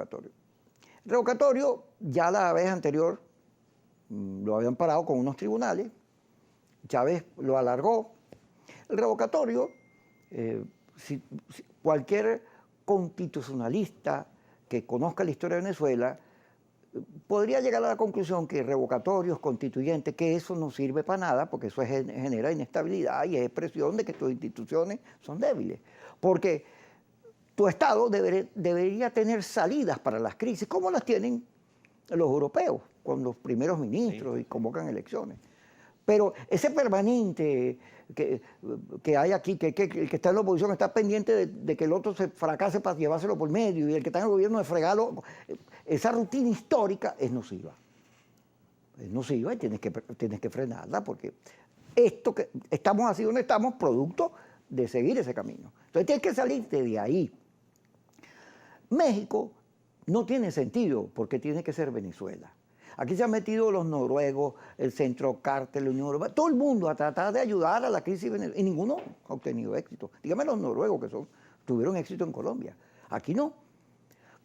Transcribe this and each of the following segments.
revocatorio. El revocatorio, ya la vez anterior, lo habían parado con unos tribunales, Chávez lo alargó. El revocatorio, cualquier constitucionalista que conozca la historia de Venezuela podría llegar a la conclusión que revocatorios, constituyentes, que eso no sirve para nada, porque eso genera inestabilidad y es expresión de que tus instituciones son débiles. Porque tu Estado debería tener salidas para las crisis, como las tienen los europeos, con los primeros ministros y convocan elecciones. Pero ese permanente que hay aquí, que el que está en la oposición está pendiente de que el otro se fracase para llevárselo por medio, y el que está en el gobierno de fregarlo, esa rutina histórica es nociva. Es nociva y tienes que frenarla, porque esto que estamos así donde estamos, producto de seguir ese camino. Entonces tienes que salirte de ahí. México no tiene sentido porque tiene que ser Venezuela. Aquí se han metido los noruegos, el Centro Cártel, la Unión Europea, todo el mundo a tratar de ayudar a la crisis venezolana, y ninguno ha obtenido éxito. Dígame los noruegos que tuvieron éxito en Colombia. Aquí no,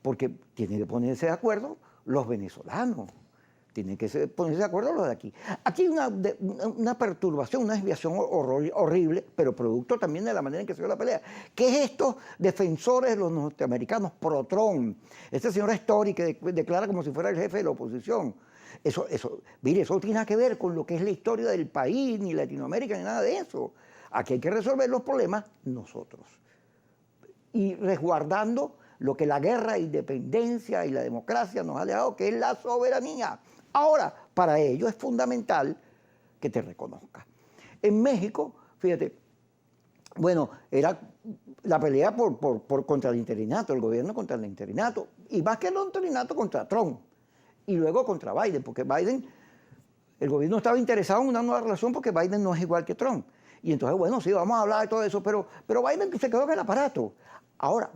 porque tienen que ponerse de acuerdo los venezolanos, tienen que ponerse de acuerdo los de aquí. Aquí hay una perturbación, una desviación horrible, pero producto también de la manera en que se dio la pelea. ¿Qué es estos defensores de los norteamericanos pro-Trump? Este señor Story que declara como si fuera el jefe de la oposición. Mire, eso no tiene nada que ver con lo que es la historia del país, ni Latinoamérica, ni nada de eso. Aquí hay que resolver los problemas nosotros. Y resguardando lo que la guerra, la independencia y la democracia nos ha dejado, que es la soberanía. Ahora, para ello es fundamental que te reconozcas. En México, fíjate, bueno, era la pelea contra el interinato, el gobierno contra el interinato, y más que el interinato contra Trump, y luego contra Biden, porque Biden, el gobierno estaba interesado en una nueva relación porque Biden no es igual que Trump. Y entonces, bueno, sí, vamos a hablar de todo eso, pero Biden se quedó en el aparato. Ahora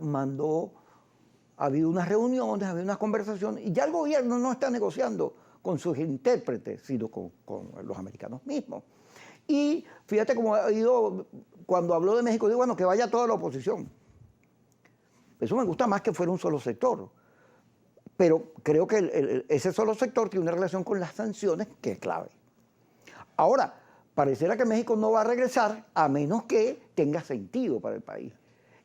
ha habido unas reuniones, ha habido unas conversaciones, y ya el gobierno no está negociando con sus intérpretes, sino con los americanos mismos. Y fíjate cómo ha ido, cuando habló de México, digo, bueno, que vaya toda la oposición. Eso me gusta más que fuera un solo sector. Pero creo que ese solo sector tiene una relación con las sanciones que es clave. Ahora, pareciera que México no va a regresar a menos que tenga sentido para el país.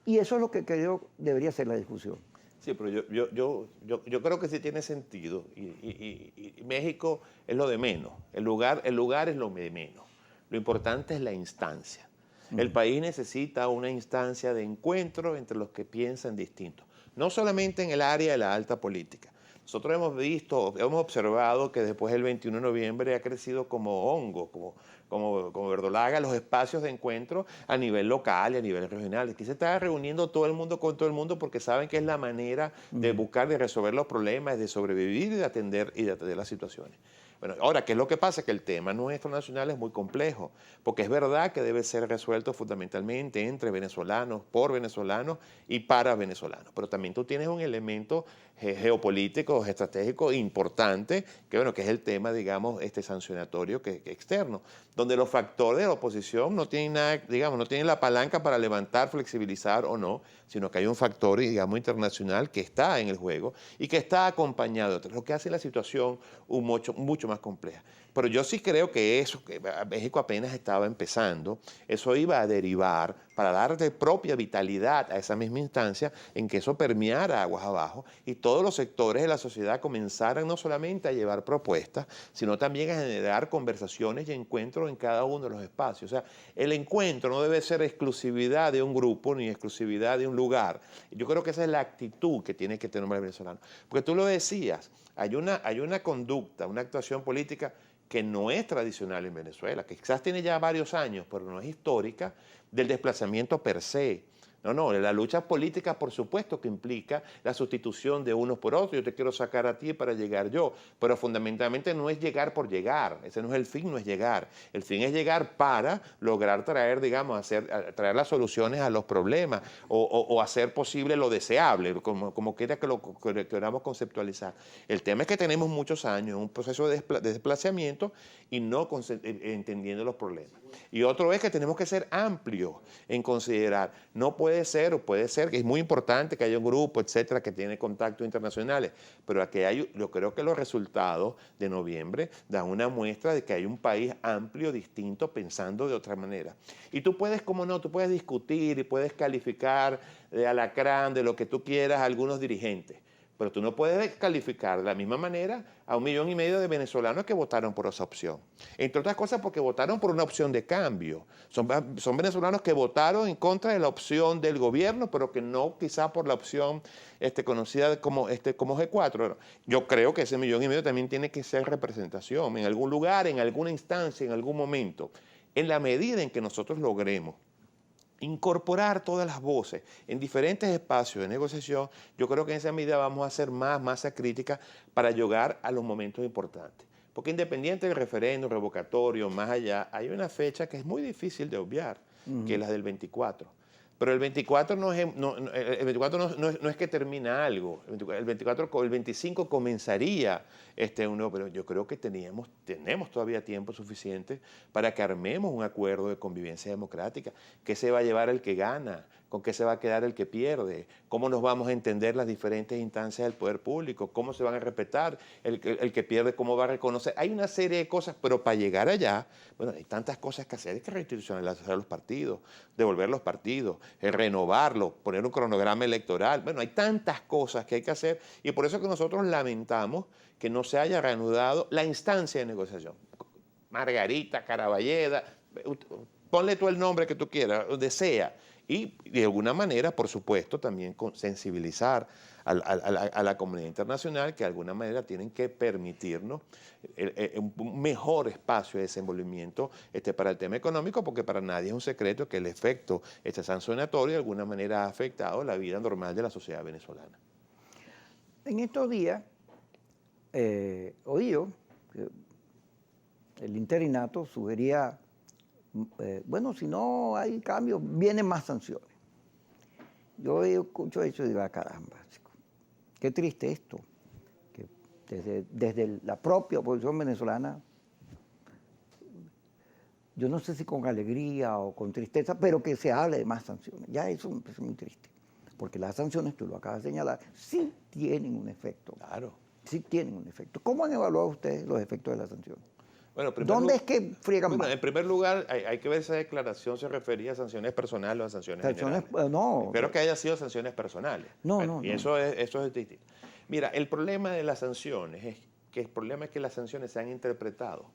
Y eso es lo que creo debería ser la discusión. Sí, pero yo creo que sí tiene sentido y México es lo de menos, el lugar es lo de menos, lo importante es la instancia. El país necesita una instancia de encuentro entre los que piensan distintos, no solamente en el área de la alta política. Nosotros hemos observado que después del 21 de noviembre ha crecido como hongo, como verdolaga, los espacios de encuentro a nivel local y a nivel regional. Aquí se está reuniendo todo el mundo con todo el mundo porque saben que es la manera de buscar, de resolver los problemas, de sobrevivir y de atender las situaciones. Bueno, ahora, ¿qué es lo que pasa? Que el tema nuestro nacional es muy complejo, porque es verdad que debe ser resuelto fundamentalmente entre venezolanos, por venezolanos y para venezolanos. Pero también tú tienes un elemento geopolítico, estratégico importante, que bueno, que es el tema, digamos, sancionatorio que externo, donde los factores de la oposición no tienen nada, digamos, no tienen la palanca para levantar, flexibilizar o no, sino que hay un factor, digamos, internacional que está en el juego y que está acompañado de otros, lo que hace la situación mucho más compleja. Pero yo sí creo que eso, que México apenas estaba empezando, eso iba a derivar para darle propia vitalidad a esa misma instancia en que eso permeara aguas abajo y todos los sectores de la sociedad comenzaran no solamente a llevar propuestas, sino también a generar conversaciones y encuentros en cada uno de los espacios. O sea, el encuentro no debe ser exclusividad de un grupo ni exclusividad de un lugar. Yo creo que esa es la actitud que tiene que tener el venezolano. Porque tú lo decías, hay una conducta, una actuación política que no es tradicional en Venezuela, que quizás tiene ya varios años, pero no es histórica, del desplazamiento per se. No, la lucha política por supuesto que implica la sustitución de unos por otros, yo te quiero sacar a ti para llegar yo, pero fundamentalmente no es llegar por llegar, ese no es el fin, no es llegar, el fin es llegar para lograr traer, digamos, traer las soluciones a los problemas o hacer posible lo deseable, como quiera que lo queramos conceptualizar. El tema es que tenemos muchos años en un proceso de desplazamiento y no entendiendo los problemas. Y otro es que tenemos que ser amplios en considerar, no puede puede ser que es muy importante que haya un grupo, etcétera, que tiene contactos internacionales, pero aquí yo creo que los resultados de noviembre dan una muestra de que hay un país amplio, distinto, pensando de otra manera. Y tú puedes, como no, tú puedes discutir y puedes calificar de alacrán, de lo que tú quieras a algunos dirigentes, pero tú no puedes calificar de la misma manera a 1,5 millones de venezolanos que votaron por esa opción. Entre otras cosas porque votaron por una opción de cambio. Son venezolanos que votaron en contra de la opción del gobierno, pero que no quizá por la opción conocida como G4. Yo creo que ese 1,5 millones también tiene que ser representación en algún lugar, en alguna instancia, en algún momento. En la medida en que nosotros logremos incorporar todas las voces en diferentes espacios de negociación, yo creo que en esa medida vamos a hacer más masa crítica para llegar a los momentos importantes. Porque independiente del referéndum, revocatorio, más allá, hay una fecha que es muy difícil de obviar, que es la del 24. Pero el 24 no es que termina algo. El 25 comenzaría uno, pero yo creo que tenemos todavía tiempo suficiente para que armemos un acuerdo de convivencia democrática. ¿Qué se va a llevar el que gana? ¿Con qué se va a quedar el que pierde? ¿Cómo nos vamos a entender las diferentes instancias del poder público? ¿Cómo se van a respetar? El que pierde, ¿cómo va a reconocer? Hay una serie de cosas, pero para llegar allá, bueno, hay tantas cosas que hacer. Hay que reinstitucionalizar los partidos, devolver los partidos, renovarlos, poner un cronograma electoral. Bueno, hay tantas cosas que hay que hacer y por eso que nosotros lamentamos que no se haya reanudado la instancia de negociación. Margarita, Caraballeda, ponle tú el nombre que tú quieras, donde sea. Y de alguna manera, por supuesto, también sensibilizar a la comunidad internacional que de alguna manera tienen que permitirnos un mejor espacio de desenvolvimiento para el tema económico, porque para nadie es un secreto que el efecto sancionatorio de alguna manera ha afectado la vida normal de la sociedad venezolana. En estos días, oí yo que el interinato sugería, bueno, si no hay cambios, vienen más sanciones. Yo escucho eso y digo, caramba, qué triste esto, que desde la propia oposición venezolana, yo no sé si con alegría o con tristeza, pero que se hable de más sanciones. Ya eso me parece muy triste, porque las sanciones, tú lo acabas de señalar, sí tienen un efecto. Claro. Sí tienen un efecto. ¿Cómo han evaluado ustedes los efectos de las sanciones? Bueno, ¿Dónde es que friegan más? En primer lugar, hay que ver si esa declaración se refería a sanciones personales o a sanciones generales. No. Espero que haya sido sanciones personales. No. Eso es distinto. Mira, el problema de las sanciones es que las sanciones se han interpretado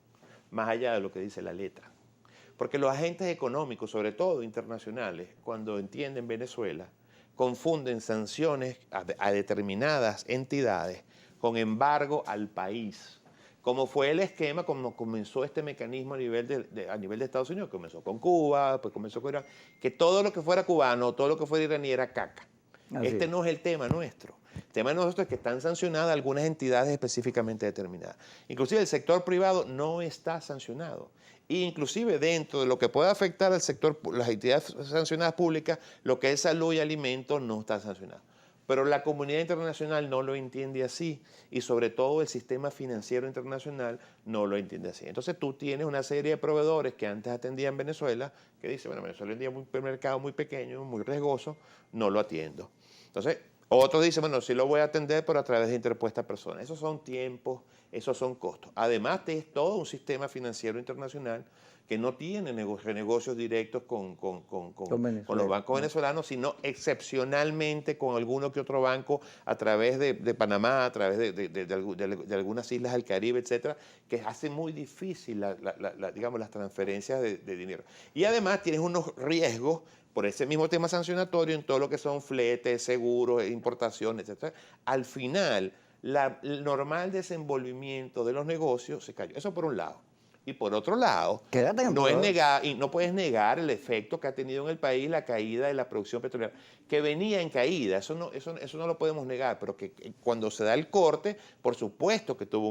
más allá de lo que dice la letra. Porque los agentes económicos, sobre todo internacionales, cuando entienden Venezuela, confunden sanciones a determinadas entidades con embargo al país. Como fue el esquema, como comenzó este mecanismo a nivel de Estados Unidos, comenzó con Cuba, pues comenzó con Irán, que todo lo que fuera cubano, todo lo que fuera iraní era caca. Este no es el tema nuestro. El tema nuestro es que están sancionadas algunas entidades específicamente determinadas. Inclusive el sector privado no está sancionado. E inclusive dentro de lo que puede afectar al sector, las entidades sancionadas públicas, lo que es salud y alimentos no está sancionado. Pero la comunidad internacional no lo entiende así y sobre todo el sistema financiero internacional no lo entiende así. Entonces tú tienes una serie de proveedores que antes atendían Venezuela que dicen, bueno, Venezuela es un mercado muy pequeño, muy riesgoso, no lo atiendo. Entonces otros dicen, bueno, sí lo voy a atender, pero a través de interpuestas personas. Esos son tiempos, esos son costos. Además es todo un sistema financiero internacional que no tiene negocios directos con los bancos venezolanos, sino excepcionalmente con alguno que otro banco a través de Panamá, a través de algunas islas del Caribe, etcétera, que hace muy difícil digamos, las transferencias de dinero. Y además tienes unos riesgos por ese mismo tema sancionatorio en todo lo que son fletes, seguros, importaciones, etcétera. Al final, el normal desenvolvimiento de los negocios se cayó. Eso por un lado. Y por otro lado, no puedes negar el efecto que ha tenido en el país la caída de la producción petrolera, que venía en caída, eso no lo podemos negar, pero que cuando se da el corte, por supuesto que tuvo un